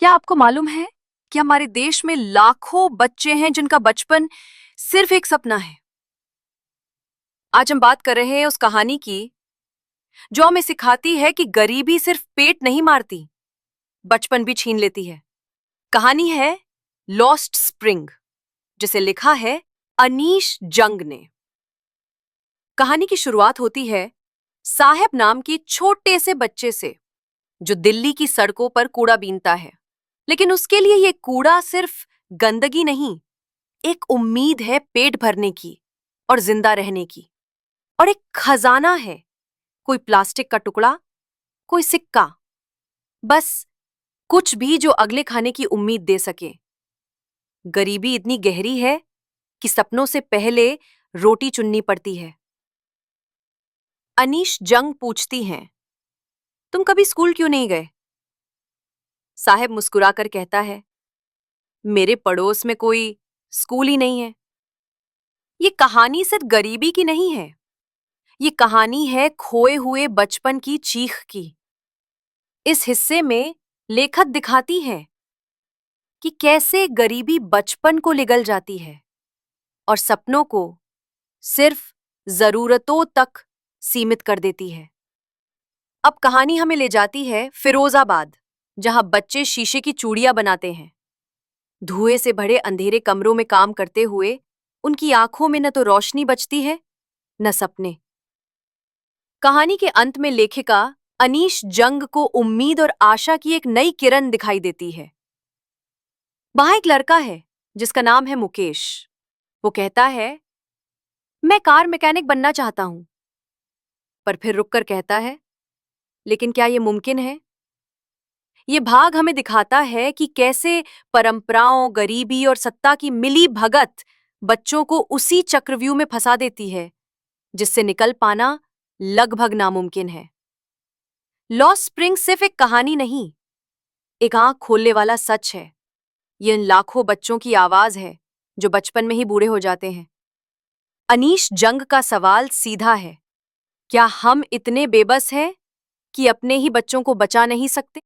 क्या आपको मालूम है कि हमारे देश में लाखों बच्चे हैं जिनका बचपन सिर्फ एक सपना है। आज हम बात कर रहे हैं उस कहानी की जो हमें सिखाती है कि गरीबी सिर्फ पेट नहीं मारती, बचपन भी छीन लेती है। कहानी है लॉस्ट स्प्रिंग, जिसे लिखा है अनीश जंग ने। कहानी की शुरुआत होती है साहेब नाम के छोटे से बच्चे से, जो दिल्ली की सड़कों पर कूड़ा बीनता है। लेकिन उसके लिए यह कूड़ा सिर्फ गंदगी नहीं, एक उम्मीद है पेट भरने की और जिंदा रहने की। और एक खजाना है, कोई प्लास्टिक का टुकड़ा, कोई सिक्का, बस कुछ भी जो अगले खाने की उम्मीद दे सके। गरीबी इतनी गहरी है कि सपनों से पहले रोटी चुननी पड़ती है। अनीश जंग पूछती हैं, तुम कभी स्कूल क्यों नहीं गए? साहब मुस्कुराकर कहता है, मेरे पड़ोस में कोई स्कूल ही नहीं है। ये कहानी सिर्फ गरीबी की नहीं है, ये कहानी है खोए हुए बचपन की चीख की। इस हिस्से में लेखक दिखाती है कि कैसे गरीबी बचपन को लिगल जाती है और सपनों को सिर्फ जरूरतों तक सीमित कर देती है। अब कहानी हमें ले जाती है फिरोजाबाद, जहां बच्चे शीशे की चूड़ियां बनाते हैं। धुएं से भरे अंधेरे कमरों में काम करते हुए उनकी आंखों में न तो रोशनी बचती है, न सपने। कहानी के अंत में लेखिका अनीश जंग को उम्मीद और आशा की एक नई किरण दिखाई देती है। वहां एक लड़का है जिसका नाम है मुकेश। वो कहता है, मैं कार मैकेनिक बनना चाहता हूं। पर फिर रुककर कहता है, लेकिन क्या यह मुमकिन है? ये भाग हमें दिखाता है कि कैसे परंपराओं, गरीबी और सत्ता की मिली भगत बच्चों को उसी चक्रव्यूह में फंसा देती है जिससे निकल पाना लगभग नामुमकिन है। लॉस्ट स्प्रिंग सिर्फ एक कहानी नहीं, एक आंख खोलने वाला सच है। ये इन लाखों बच्चों की आवाज है जो बचपन में ही बूढ़े हो जाते हैं। अनीश जंग का सवाल सीधा है, क्या हम इतने बेबस हैं कि अपने ही बच्चों को बचा नहीं सकते?